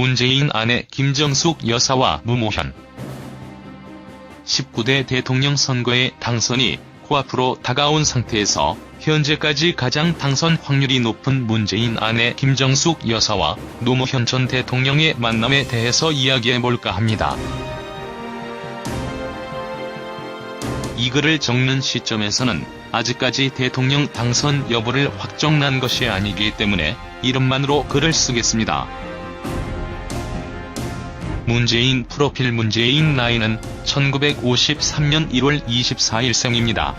문재인 아내 김정숙 여사와 노무현 19대 대통령 선거의 당선이 코앞으로 다가온 상태에서 현재까지 가장 당선 확률이 높은 문재인 아내 김정숙 여사와 노무현 전 대통령의 만남에 대해서 이야기해볼까 합니다. 이 글을 적는 시점에서는 아직까지 대통령 당선 여부를 확정난 것이 아니기 때문에 이름만으로 글을 쓰겠습니다. 문재인 프로필. 문재인 나이는 1953년 1월 24일 생입니다.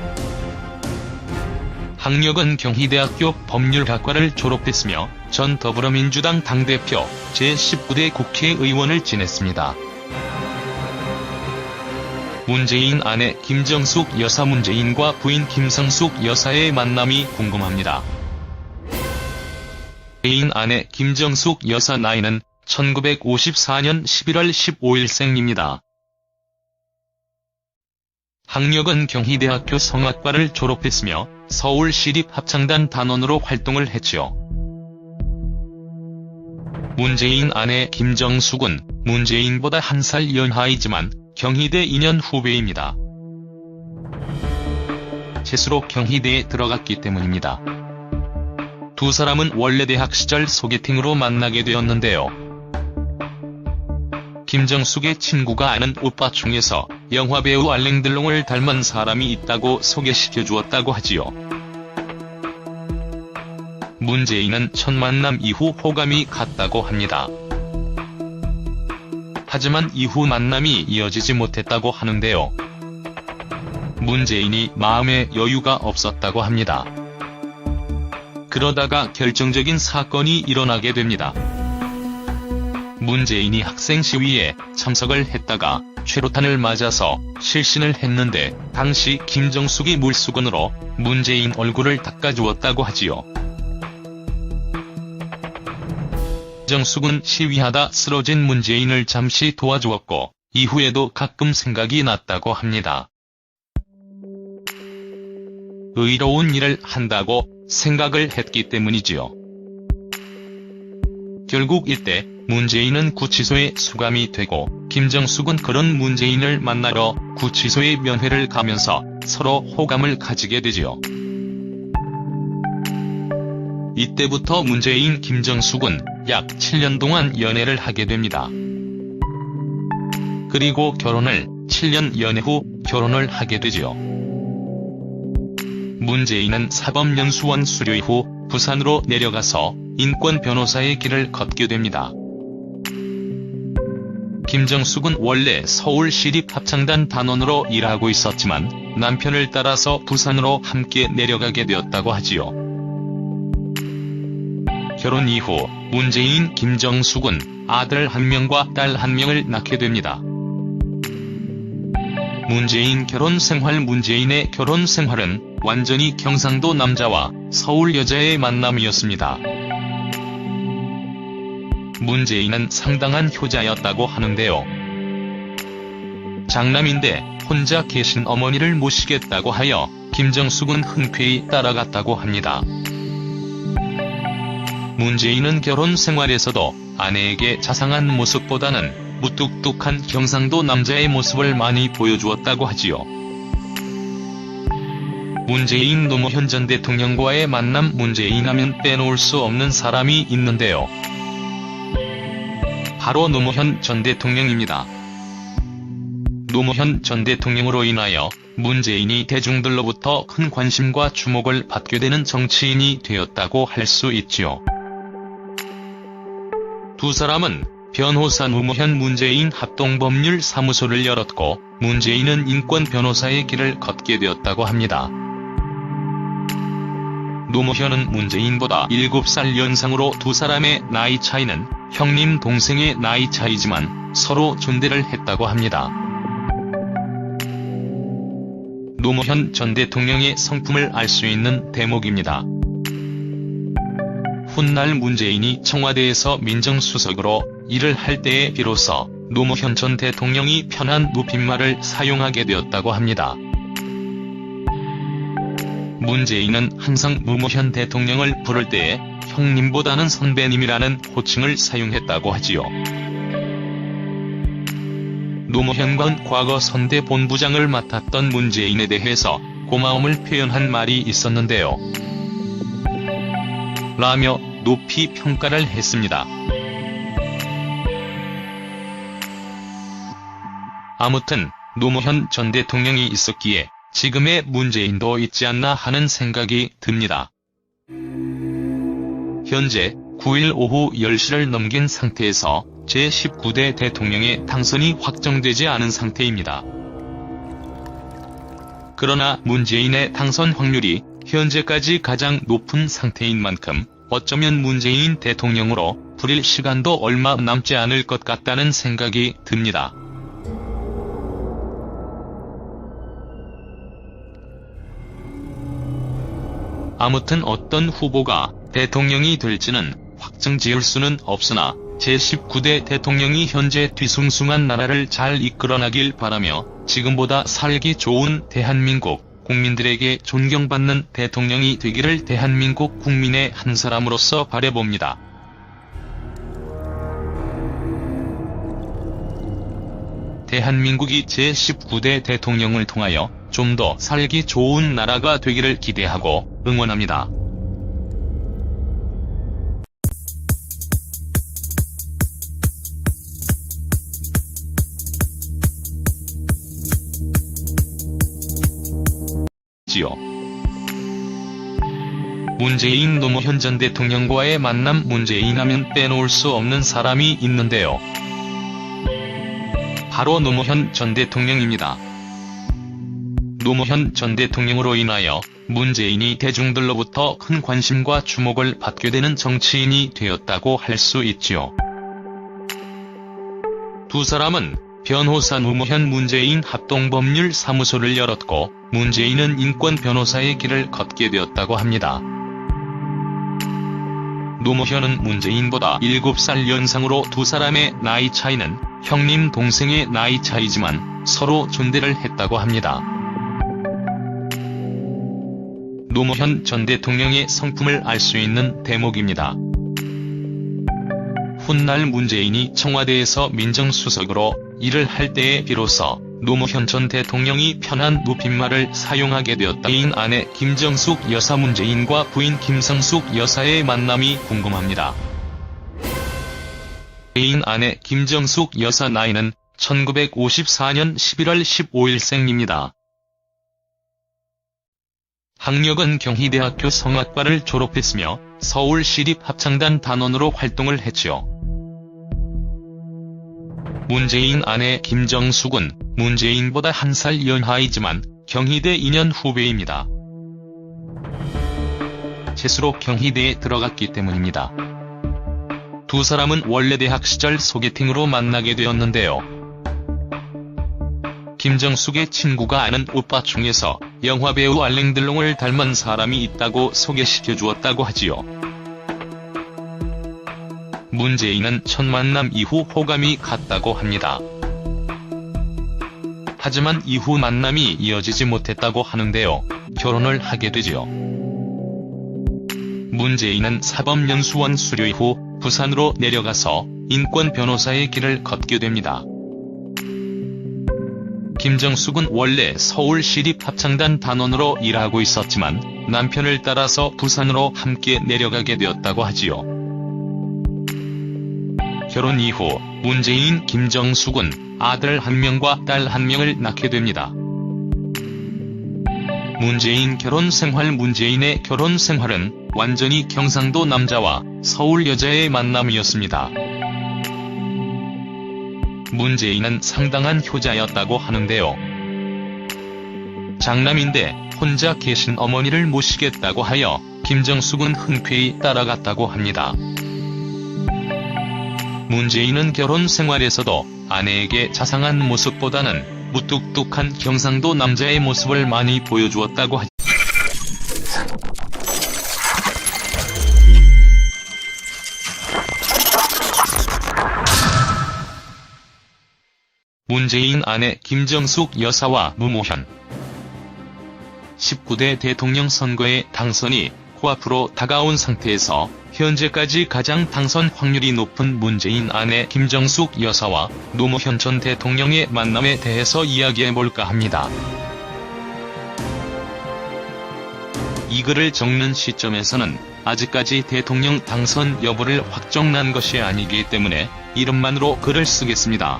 학력은 경희대학교 법률학과를 졸업했으며 전 더불어민주당 당대표, 제19대 국회의원을 지냈습니다. 문재인 아내 김정숙 여사. 문재인과 부인 김성숙 여사의 만남이 궁금합니다. 문재인 아내 김정숙 여사 나이는 1954년 11월 15일 생입니다. 학력은 경희대학교 성악과를 졸업했으며 서울시립합창단 단원으로 활동을 했지요. 문재인 아내 김정숙은 문재인보다 1살 연하이지만 경희대 2년 후배입니다. 재수로 경희대에 들어갔기 때문입니다. 두 사람은 원래 대학 시절 소개팅으로 만나게 되었는데요. 김정숙의 친구가 아는 오빠 중에서 영화배우 알랭들롱을 닮은 사람이 있다고 소개시켜주었다고 하지요. 문재인은 첫 만남 이후 호감이 갔다고 합니다. 하지만 이후 만남이 이어지지 못했다고 하는데요. 문재인이 마음에 여유가 없었다고 합니다. 그러다가 결정적인 사건이 일어나게 됩니다. 문재인이 학생 시위에 참석을 했다가 최루탄을 맞아서 실신을 했는데 당시 김정숙이 물수건으로 문재인 얼굴을 닦아주었다고 하지요. 김정숙은 시위하다 쓰러진 문재인을 잠시 도와주었고 이후에도 가끔 생각이 났다고 합니다. 의로운 일을 한다고 생각을 했기 때문이지요. 결국 이때 문재인은 구치소에 수감이 되고 김정숙은 그런 문재인을 만나러 구치소에 면회를 가면서 서로 호감을 가지게 되지요. 이때부터 문재인 김정숙은 약 7년 동안 연애를 하게 됩니다. 그리고 결혼을 7년 연애 후 결혼을 하게 되지요. 문재인은 사법연수원 수료 후 부산으로 내려가서 인권 변호사의 길을 걷게 됩니다. 김정숙은 원래 서울시립합창단 단원으로 일하고 있었지만 남편을 따라서 부산으로 함께 내려가게 되었다고 하지요. 결혼 이후 문재인 김정숙은 아들 1명과 딸 1명을 낳게 됩니다. 문재인 결혼 생활. 문재인의 결혼 생활은 완전히 경상도 남자와 서울 여자의 만남이었습니다. 문재인은 상당한 효자였다고 하는데요. 장남인데 혼자 계신 어머니를 모시겠다고 하여 김정숙은 흔쾌히 따라갔다고 합니다. 문재인은 결혼 생활에서도 아내에게 자상한 모습보다는 무뚝뚝한 경상도 남자의 모습을 많이 보여주었다고 하지요. 문재인 노무현 전 대통령과의 만남. 문재인 하면 빼놓을 수 없는 사람이 있는데요. 바로 노무현 전 대통령입니다. 노무현 전 대통령으로 인하여 문재인이 대중들로부터 큰 관심과 주목을 받게 되는 정치인이 되었다고 할 수 있지요. 두 사람은 변호사 노무현 문재인 합동법률사무소를 열었고 문재인은 인권 변호사의 길을 걷게 되었다고 합니다. 노무현은 문재인보다 7살 연상으로 두 사람의 나이 차이는 형님 동생의 나이 차이지만 서로 존대를 했다고 합니다. 노무현 전 대통령의 성품을 알 수 있는 대목입니다. 훗날 문재인이 청와대에서 민정수석으로 일을 할 때에 비로소 노무현 전 대통령이 편한 높임말을 사용하게 되었다고 합니다. 문재인은 항상 노무현 대통령을 부를 때에 형님보다는 선배님이라는 호칭을 사용했다고 하지요. 노무현과 과거 선대 본부장을 맡았던 문재인에 대해서 고마움을 표현한 말이 있었는데요. 라며 높이 평가를 했습니다. 아무튼 노무현 전 대통령이 있었기에 지금의 문재인도 있지 않나 하는 생각이 듭니다. 현재 9일 오후 10시를 넘긴 상태에서 제19대 대통령의 당선이 확정되지 않은 상태입니다. 그러나 문재인의 당선 확률이 현재까지 가장 높은 상태인 만큼 어쩌면 문재인 대통령으로 불릴 시간도 얼마 남지 않을 것 같다는 생각이 듭니다. 아무튼 어떤 후보가 대통령이 될지는 확정 지을 수는 없으나 제19대 대통령이 현재 뒤숭숭한 나라를 잘 이끌어나길 바라며 지금보다 살기 좋은 대한민국 국민들에게 존경받는 대통령이 되기를 대한민국 국민의 한 사람으로서 바라봅니다. 대한민국이 제19대 대통령을 통하여 좀 더 살기 좋은 나라가 되기를 기대하고 응원합니다. 문재인 노무현 전 대통령과의 만남. 문재인 하면 빼놓을 수 없는 사람이 있는데요. 바로 노무현 전 대통령입니다. 노무현 전 대통령으로 인하여 문재인이 대중들로부터 큰 관심과 주목을 받게 되는 정치인이 되었다고 할 수 있지요. 두 사람은 변호사 노무현 문재인 합동법률사무소를 열었고 문재인은 인권 변호사의 길을 걷게 되었다고 합니다. 노무현은 문재인보다 7살 연상으로 두 사람의 나이 차이는 형님 동생의 나이 차이지만 서로 존대를 했다고 합니다. 노무현 전 대통령의 성품을 알 수 있는 대목입니다. 훗날 문재인이 청와대에서 민정수석으로 일을 할 때에 비로소 노무현 전 대통령이 편한 높임말을 사용하게 되었다. 애인 아내 김정숙 여사. 문재인과 부인 김성숙 여사의 만남이 궁금합니다. 애인 아내 김정숙 여사 나이는 1954년 11월 15일생입니다. 학력은 경희대학교 성악과를 졸업했으며 서울시립합창단 단원으로 활동을 했지요. 문재인 아내 김정숙은 문재인보다 1살 연하이지만 경희대 2년 후배입니다. 재수로 경희대에 들어갔기 때문입니다. 두 사람은 원래 대학 시절 소개팅으로 만나게 되었는데요. 김정숙의 친구가 아는 오빠 중에서 영화배우 알랭들롱을 닮은 사람이 있다고 소개시켜 주었다고 하지요. 문재인은 첫 만남 이후 호감이 갔다고 합니다. 하지만 이후 만남이 이어지지 못했다고 하는데요. 결혼을 하게 되지요. 문재인은 사법연수원 수료 이후 부산으로 내려가서 인권 변호사의 길을 걷게 됩니다. 김정숙은 원래 서울시립합창단 단원으로 일하고 있었지만 남편을 따라서 부산으로 함께 내려가게 되었다고 하지요. 결혼 이후 문재인 김정숙은 아들 1명과 딸 1명을 낳게 됩니다. 문재인 결혼 생활. 문재인의 결혼 생활은 완전히 경상도 남자와 서울 여자의 만남이었습니다. 문재인은 상당한 효자였다고 하는데요. 장남인데 혼자 계신 어머니를 모시겠다고 하여 김정숙은 흔쾌히 따라갔다고 합니다. 문재인은 결혼 생활에서도 아내에게 자상한 모습보다는 무뚝뚝한 경상도 남자의 모습을 많이 보여주었다고 하죠. 문재인 아내 김정숙 여사와 노무현 19대 대통령 선거의 당선이 코앞으로 다가온 상태에서 현재까지 가장 당선 확률이 높은 문재인 아내 김정숙 여사와 노무현 전 대통령의 만남에 대해서 이야기해볼까 합니다. 이 글을 적는 시점에서는 아직까지 대통령 당선 여부를 확정난 것이 아니기 때문에 이름만으로 글을 쓰겠습니다.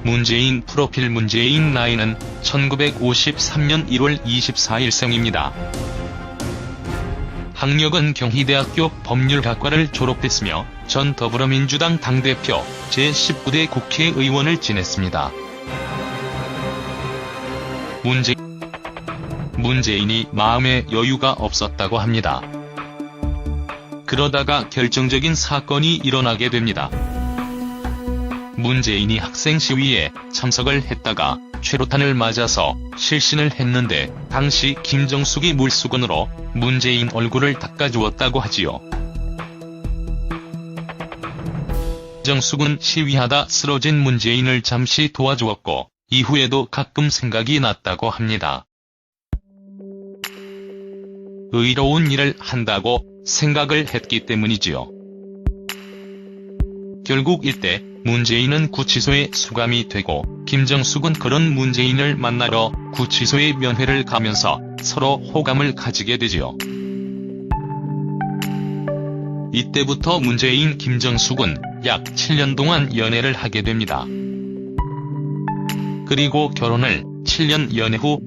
문재인 프로필. 문재인 나이는 1953년 1월 24일 생입니다. 학력은 경희대학교 법률학과를 졸업했으며 전 더불어민주당 당대표, 제19대 국회의원을 지냈습니다. 문재인이 마음에 여유가 없었다고 합니다. 그러다가 결정적인 사건이 일어나게 됩니다. 문재인이 학생 시위에 참석을 했다가 최루탄을 맞아서 실신을 했는데 당시 김정숙이 물수건으로 문재인 얼굴을 닦아주었다고 하지요. 김정숙은 시위하다 쓰러진 문재인을 잠시 도와주었고 이후에도 가끔 생각이 났다고 합니다. 의로운 일을 한다고 생각을 했기 때문이지요. 결국 이때 문재인은 구치소에 수감이 되고 김정숙은 그런 문재인을 만나러 구치소에 면회를 가면서 서로 호감을 가지게 되지요. 이때부터 문재인 김정숙은 약 7년 동안 연애를 하게 됩니다. 그리고 결혼을 7년 연애 후